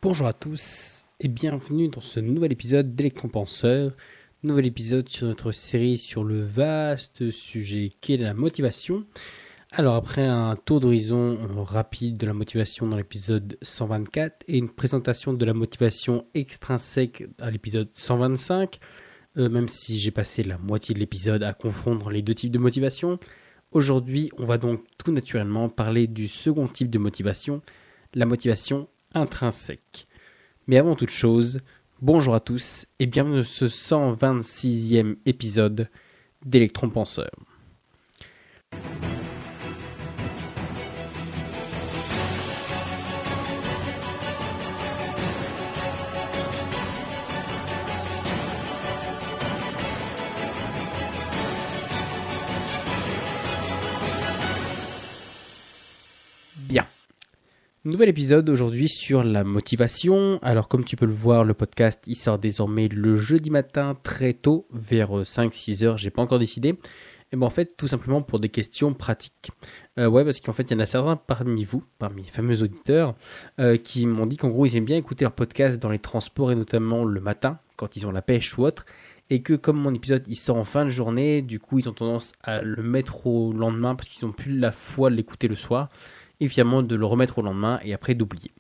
Bonjour à tous et bienvenue dans ce nouvel épisode d'Electron-Penseur, nouvel épisode sur notre série sur le vaste sujet qu'est la motivation. Alors après un tour d'horizon rapide de la motivation dans l'épisode 124 et une présentation de la motivation extrinsèque à l'épisode 125, même si j'ai passé la moitié de l'épisode à confondre les deux types de motivation, aujourd'hui on va donc tout naturellement parler du second type de motivation, la motivation intrinsèque. Mais avant toute chose, bonjour à tous et bienvenue dans ce 126e épisode d'Electron-Penseur. Bien. Nouvel épisode aujourd'hui sur la motivation. Alors comme tu peux le voir, le podcast il sort désormais le jeudi matin très tôt, vers 5-6 heures, j'ai pas encore décidé. Et ben en fait tout simplement pour des questions pratiques. Parce qu'en fait il y en a certains parmi vous, parmi les fameux auditeurs, qui m'ont dit qu'en gros ils aiment bien écouter leur podcast dans les transports et notamment le matin, quand ils ont la pêche ou autre. Et que comme mon épisode il sort en fin de journée, du coup ils ont tendance à le mettre au lendemain parce qu'ils n'ont plus la foi de l'écouter le soir. Et finalement de le remettre au lendemain et après d'oublier.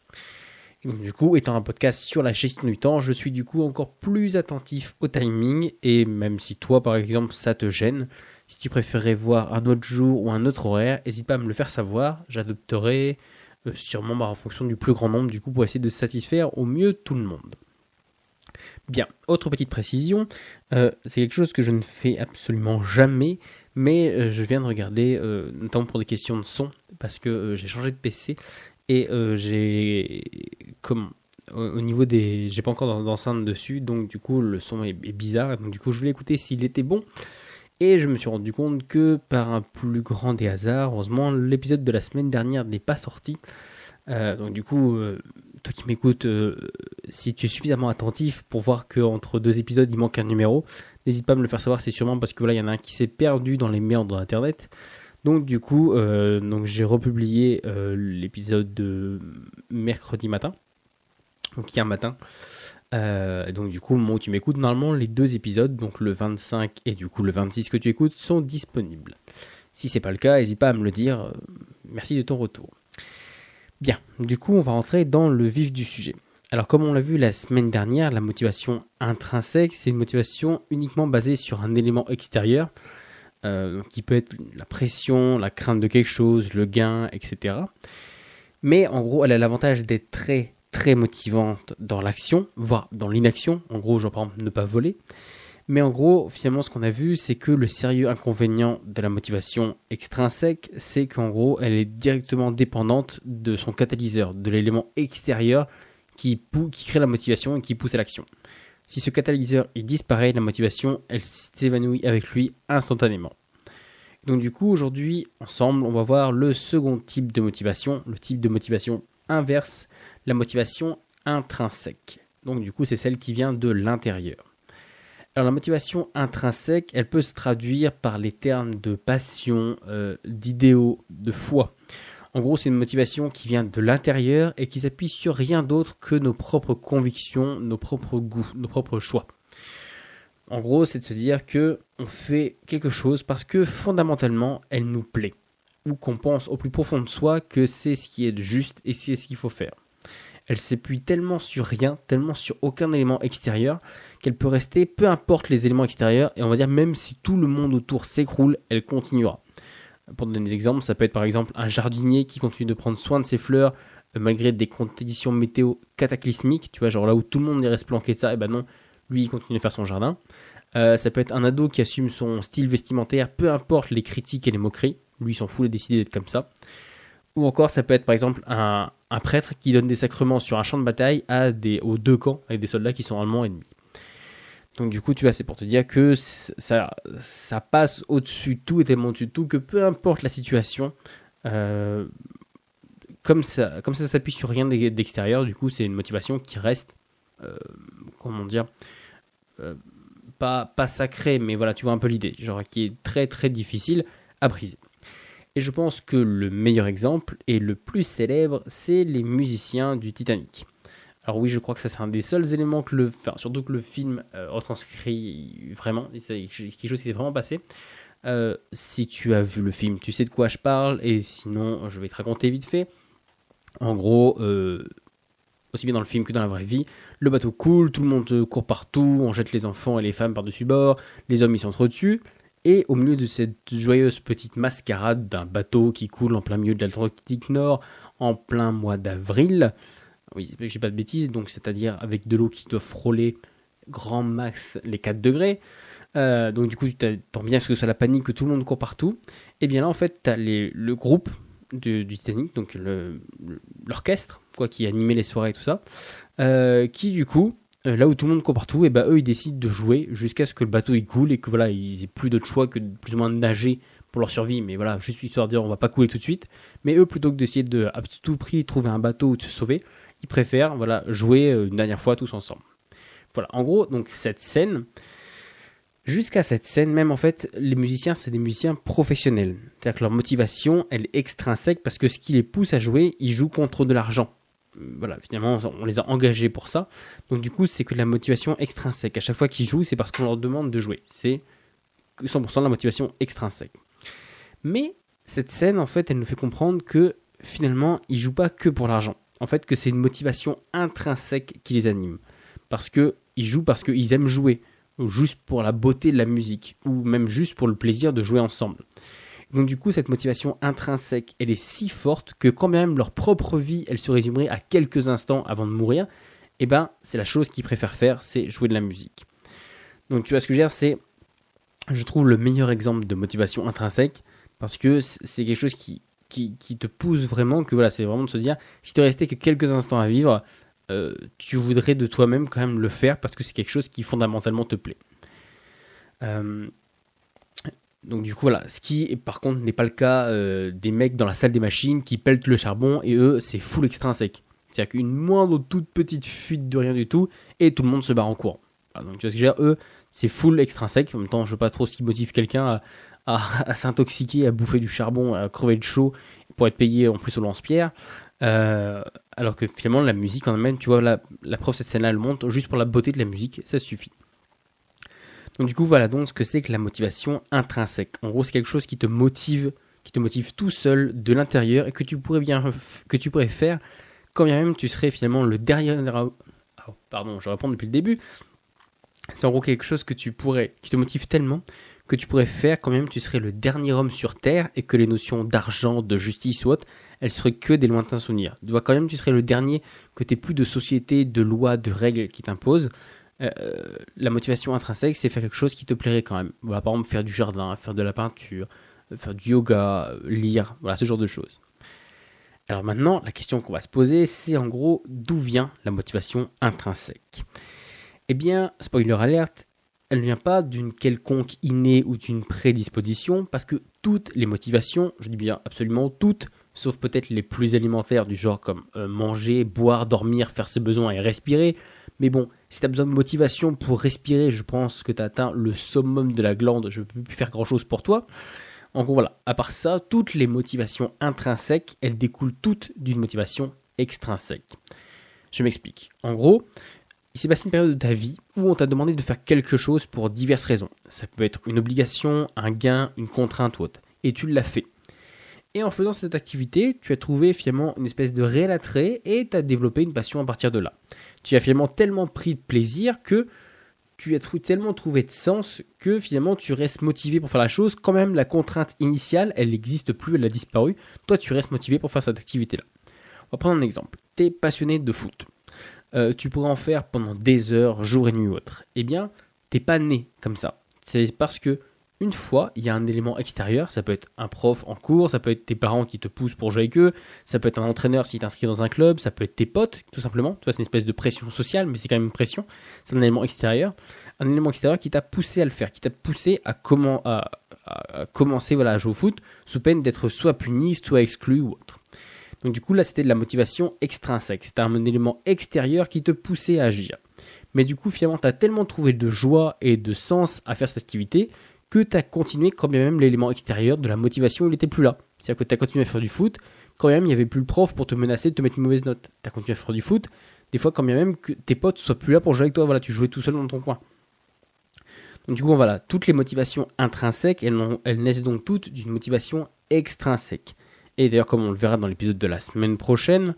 Et donc, du coup, étant un podcast sur la gestion du temps, je suis du coup encore plus attentif au timing et même si toi par exemple ça te gêne, si tu préférais voir un autre jour ou un autre horaire, n'hésite pas à me le faire savoir, j'adopterai sûrement en fonction du plus grand nombre du coup pour essayer de satisfaire au mieux tout le monde. Bien, autre petite précision, c'est quelque chose que je ne fais absolument jamais, mais je viens de regarder, notamment pour des questions de son, parce que j'ai changé de PC et au niveau des, j'ai pas encore d'enceinte dessus, donc du coup le son est bizarre, donc du coup je voulais écouter s'il était bon. Et je me suis rendu compte que par un plus grand des hasards, heureusement, l'épisode de la semaine dernière n'est pas sorti. Donc du coup, toi qui m'écoutes, si tu es suffisamment attentif pour voir qu'entre deux épisodes il manque un numéro, n'hésite pas à me le faire savoir, c'est sûrement parce que voilà, il y en a un qui s'est perdu dans les méandres d'internet. Donc du coup, j'ai republié l'épisode de mercredi matin, donc hier matin. Donc du coup, au moment où tu m'écoutes, normalement les deux épisodes, donc le 25 et du coup le 26 que tu écoutes, sont disponibles. Si c'est pas le cas, n'hésite pas à me le dire. Merci de ton retour. Bien, du coup on va rentrer dans le vif du sujet. Alors comme on l'a vu la semaine dernière, la motivation intrinsèque, c'est une motivation uniquement basée sur un élément extérieur, qui peut être la pression, la crainte de quelque chose, le gain, etc. Mais en gros, elle a l'avantage d'être très très motivante dans l'action, voire dans l'inaction. En gros, genre par exemple ne pas voler. Mais en gros, finalement, ce qu'on a vu, c'est que le sérieux inconvénient de la motivation extrinsèque, c'est qu'en gros, elle est directement dépendante de son catalyseur, de l'élément extérieur qui crée la motivation et qui pousse à l'action. Si ce catalyseur il disparaît, la motivation, elle s'évanouit avec lui instantanément. Donc du coup, aujourd'hui, ensemble, on va voir le second type de motivation, le type de motivation inverse, la motivation intrinsèque. Donc du coup, c'est celle qui vient de l'intérieur. Alors la motivation intrinsèque, elle peut se traduire par les termes de passion, d'idéaux, de foi. En gros, c'est une motivation qui vient de l'intérieur et qui s'appuie sur rien d'autre que nos propres convictions, nos propres goûts, nos propres choix. En gros, c'est de se dire que on fait quelque chose parce que fondamentalement, elle nous plaît. Ou qu'on pense au plus profond de soi que c'est ce qui est juste et c'est ce qu'il faut faire. Elle s'appuie tellement sur rien, tellement sur aucun élément extérieur, qu'elle peut rester peu importe les éléments extérieurs, et on va dire même si tout le monde autour s'écroule, elle continuera. Pour donner des exemples, ça peut être par exemple un jardinier qui continue de prendre soin de ses fleurs, malgré des conditions météo cataclysmiques, tu vois, genre là où tout le monde irait se planquer de ça, et ben non, lui il continue de faire son jardin. Ça peut être un ado qui assume son style vestimentaire, peu importe les critiques et les moqueries, lui il s'en fout, il a décidé d'être comme ça. Ou encore, ça peut être par exemple un prêtre qui donne des sacrements sur un champ de bataille aux deux camps avec des soldats qui sont allemands ennemis. Donc du coup, tu vois, c'est pour te dire que ça passe au-dessus de tout et tellement au-dessus de tout que peu importe la situation, comme ça s'appuie sur rien d'extérieur, du coup, c'est une motivation qui reste, pas sacrée, mais voilà, tu vois un peu l'idée, genre qui est très très difficile à briser. Et je pense que le meilleur exemple et le plus célèbre, c'est les musiciens du Titanic. Alors oui, je crois que ça c'est un des seuls éléments surtout que le film retranscrit vraiment, c'est quelque chose qui s'est vraiment passé. Si tu as vu le film, tu sais de quoi je parle, et sinon, je vais te raconter vite fait. En gros, aussi bien dans le film que dans la vraie vie, le bateau coule, tout le monde court partout, on jette les enfants et les femmes par-dessus bord, les hommes ils s'entretuent, et au milieu de cette joyeuse petite mascarade d'un bateau qui coule en plein milieu de l'Atlantique Nord, en plein mois d'avril, oui, j'ai pas de bêtises, donc c'est-à-dire avec de l'eau qui doit frôler grand max les 4 degrés, donc du coup tu t'entends bien ce que c'est la panique, que tout le monde court partout, et bien là en fait t'as le groupe du Titanic, donc l'orchestre quoi, qui animait les soirées et tout ça, qui du coup, là où tout le monde court partout, et ben eux ils décident de jouer jusqu'à ce que le bateau il coule et que voilà, ils aient plus d'autre choix que de plus ou moins de nager pour leur survie, mais voilà, juste histoire de dire on va pas couler tout de suite. Mais eux, plutôt que d'essayer de à tout prix trouver un bateau ou de se sauver, ils préfèrent voilà, jouer une dernière fois tous ensemble. Voilà, en gros, donc cette scène, jusqu'à cette scène même en fait, les musiciens c'est des musiciens professionnels. C'est-à-dire que leur motivation elle est extrinsèque parce que ce qui les pousse à jouer, ils jouent contre de l'argent. Voilà, finalement on les a engagés pour ça. Donc du coup c'est que de la motivation extrinsèque. À chaque fois qu'ils jouent c'est parce qu'on leur demande de jouer. C'est 100% de la motivation extrinsèque. Mais cette scène en fait elle nous fait comprendre que finalement ils jouent pas que pour l'argent. En fait que c'est une motivation intrinsèque qui les anime. Parce que ils jouent parce qu'ils aiment jouer. Ou juste pour la beauté de la musique. Ou même juste pour le plaisir de jouer ensemble. Donc du coup, cette motivation intrinsèque, elle est si forte que quand même leur propre vie, elle se résumerait à quelques instants avant de mourir, et ben c'est la chose qu'ils préfèrent faire, c'est jouer de la musique. Donc tu vois ce que je veux dire, c'est, je trouve, le meilleur exemple de motivation intrinsèque, parce que c'est quelque chose qui te pousse vraiment, que voilà, c'est vraiment de se dire, si tu restais que quelques instants à vivre, tu voudrais de toi-même quand même le faire, parce que c'est quelque chose qui fondamentalement te plaît. Donc du coup voilà, ce qui par contre n'est pas le cas des mecs dans la salle des machines qui peltent le charbon et eux c'est full extrinsèque. C'est-à-dire qu'une moindre toute petite fuite de rien du tout et tout le monde se barre en courant. Voilà, donc tu vois ce que je veux dire, eux c'est full extrinsèque. En même temps je sais pas trop ce qui motive quelqu'un à s'intoxiquer, à bouffer du charbon, à crever de chaud pour être payé en plus au lance-pierre. Alors que finalement la musique en même, tu vois la preuve cette scène-là elle monte juste pour la beauté de la musique, ça suffit. Donc du coup, voilà donc ce que c'est que la motivation intrinsèque. En gros, c'est quelque chose qui te motive tout seul de l'intérieur et que tu pourrais faire quand bien même tu serais finalement le dernier. Pardon, je reprends depuis le début. C'est en gros quelque chose qui te motive tellement que tu pourrais faire quand même tu serais le dernier homme sur terre et que les notions d'argent, de justice ou autre, elles seraient que des lointains souvenirs. Tu vois quand même tu serais le dernier, que tu n'aies plus de société, de lois, de règles qui t'imposent. La motivation intrinsèque, c'est faire quelque chose qui te plairait quand même. Voilà, par exemple, faire du jardin, faire de la peinture, faire du yoga, lire, voilà, ce genre de choses. Alors maintenant, la question qu'on va se poser, c'est en gros, d'où vient la motivation intrinsèque ? Eh bien, spoiler alerte, elle ne vient pas d'une quelconque innée ou d'une prédisposition, parce que toutes les motivations, je dis bien absolument toutes, sauf peut-être les plus alimentaires du genre comme manger, boire, dormir, faire ses besoins et respirer. Mais bon, si tu as besoin de motivation pour respirer, je pense que tu as atteint le summum de la glande, je ne peux plus faire grand-chose pour toi. En gros, voilà, à part ça, toutes les motivations intrinsèques, elles découlent toutes d'une motivation extrinsèque. Je m'explique. En gros, il s'est passé une période de ta vie où on t'a demandé de faire quelque chose pour diverses raisons. Ça peut être une obligation, un gain, une contrainte ou autre. Et tu l'as fait. Et en faisant cette activité, tu as trouvé finalement une espèce de réel attrait et tu as développé une passion à partir de là. Tu as finalement tellement pris de plaisir que tu as tellement trouvé de sens que finalement tu restes motivé pour faire la chose. Quand même la contrainte initiale, elle n'existe plus, elle a disparu. Toi tu restes motivé pour faire cette activité-là. On va prendre un exemple. Tu es passionné de foot. Tu pourrais en faire pendant des heures, jour et nuit ou autre. Eh bien, tu n'es pas né comme ça. C'est parce que une fois, il y a un élément extérieur, ça peut être un prof en cours, ça peut être tes parents qui te poussent pour jouer avec eux, ça peut être un entraîneur si tu t'inscris dans un club, ça peut être tes potes, tout simplement. Tu vois, c'est une espèce de pression sociale, mais c'est quand même une pression. C'est un élément extérieur qui t'a poussé à le faire, qui t'a poussé à commencer à jouer au foot, sous peine d'être soit puni, soit exclu ou autre. Donc du coup, là, c'était de la motivation extrinsèque. C'était un élément extérieur qui te poussait à agir. Mais du coup, finalement, tu as tellement trouvé de joie et de sens à faire cette activité que tu as continué quand bien même l'élément extérieur de la motivation, il n'était plus là. C'est-à-dire que tu as continué à faire du foot, quand même il n'y avait plus le prof pour te menacer de te mettre une mauvaise note. Tu as continué à faire du foot, Des fois, quand bien même que tes potes soient plus là pour jouer avec toi, voilà, tu jouais tout seul dans ton coin. Donc du coup, voilà, toutes les motivations intrinsèques, elles naissent donc toutes d'une motivation extrinsèque. Et d'ailleurs, comme on le verra dans l'épisode de la semaine prochaine,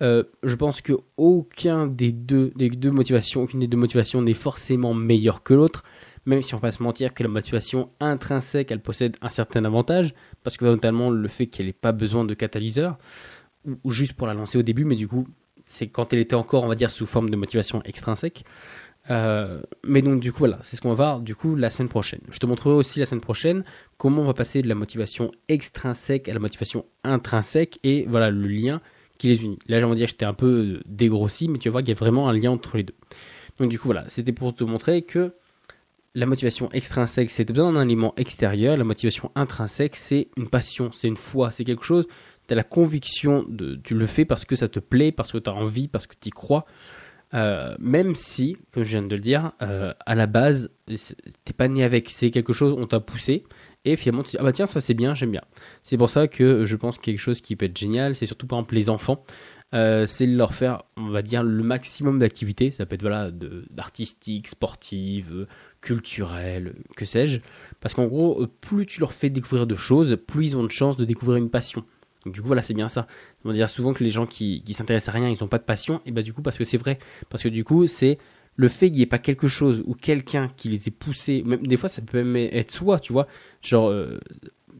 je pense que aucune des deux motivations n'est forcément meilleure que l'autre, même si on va se mentir que la motivation intrinsèque, elle possède un certain avantage, parce que notamment le fait qu'elle n'ait pas besoin de catalyseur, ou juste pour la lancer au début, mais du coup, c'est quand elle était encore, on va dire, sous forme de motivation extrinsèque. Mais donc du coup voilà, c'est ce qu'on va voir du coup la semaine prochaine. Je te montrerai aussi la semaine prochaine comment on va passer de la motivation extrinsèque à la motivation intrinsèque et voilà le lien qui les unit. Là on va dire que j'étais un peu dégrossi, mais tu vas voir qu'il y a vraiment un lien entre les deux. Donc du coup voilà, c'était pour te montrer que la motivation extrinsèque c'est besoin d'un élément extérieur, la motivation intrinsèque c'est une passion, c'est une foi, c'est quelque chose, tu as la conviction, tu le fais parce que ça te plaît, parce que tu as envie, parce que tu y crois. Même si, comme je viens de le dire, à la base, t'es pas né avec, c'est quelque chose, on t'a poussé, et finalement tu dis, ah bah tiens, ça c'est bien, j'aime bien. C'est pour ça que je pense que quelque chose qui peut être génial, c'est surtout par exemple les enfants, c'est de leur faire, on va dire, le maximum d'activités, ça peut être voilà, d'artistique, sportive, culturelle, que sais-je, parce qu'en gros, plus tu leur fais découvrir de choses, plus ils ont de chances de découvrir une passion. Donc, du coup, voilà, c'est bien ça. On va dire souvent que les gens qui s'intéressent à rien, ils n'ont pas de passion. Et bah, du coup, parce que c'est vrai. Parce que du coup, c'est le fait qu'il n'y ait pas quelque chose ou quelqu'un qui les ait poussés. Même, des fois, ça peut même être soi, tu vois. Genre,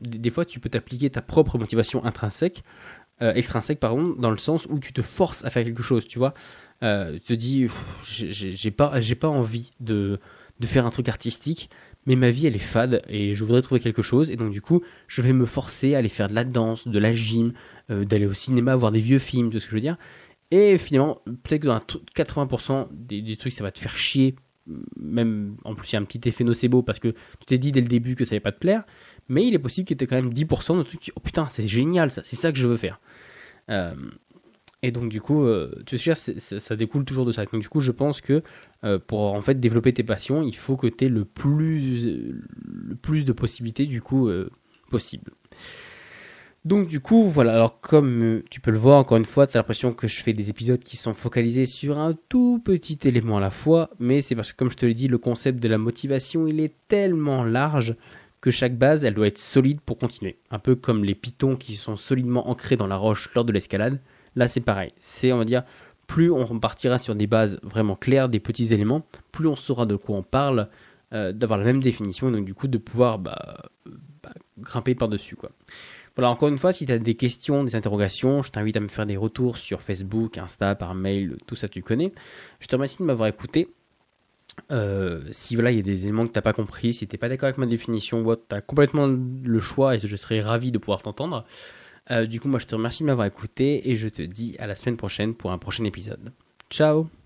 des fois, tu peux t'appliquer ta propre motivation extrinsèque, pardon, dans le sens où tu te forces à faire quelque chose, tu vois. Tu te dis, j'ai pas envie de faire un truc artistique. Mais ma vie elle est fade et je voudrais trouver quelque chose et donc du coup je vais me forcer à aller faire de la danse, de la gym, d'aller au cinéma voir des vieux films, tout ce que je veux dire. Et finalement peut-être que dans 80% des trucs ça va te faire chier, même en plus il y a un petit effet nocebo parce que tu t'es dit dès le début que ça allait pas te plaire, mais il est possible qu'il y ait quand même 10% de trucs qui, oh putain c'est génial ça, c'est ça que je veux faire. Et donc du coup, tu sais, ça découle toujours de ça. Donc du coup, je pense que pour en fait développer tes passions, il faut que tu aies le plus de possibilités du coup possible. Donc du coup, voilà. Alors comme tu peux le voir, encore une fois, tu as l'impression que je fais des épisodes qui sont focalisés sur un tout petit élément à la fois, mais c'est parce que comme je te l'ai dit, le concept de la motivation, il est tellement large que chaque base, elle doit être solide pour continuer. Un peu comme les pitons qui sont solidement ancrés dans la roche lors de l'escalade. Là, c'est pareil. C'est, on va dire, plus on partira sur des bases vraiment claires, des petits éléments, plus on saura de quoi on parle, d'avoir la même définition, et donc du coup de pouvoir grimper par-dessus, quoi. Voilà, encore une fois, si tu as des questions, des interrogations, je t'invite à me faire des retours sur Facebook, Insta, par mail, tout ça tu connais. Je te remercie de m'avoir écouté. Si voilà, il y a des éléments que tu n'as pas compris, si tu n'es pas d'accord avec ma définition, tu as complètement le choix et je serais ravi de pouvoir t'entendre. Du coup, moi, je te remercie de m'avoir écouté et je te dis à la semaine prochaine pour un prochain épisode. Ciao!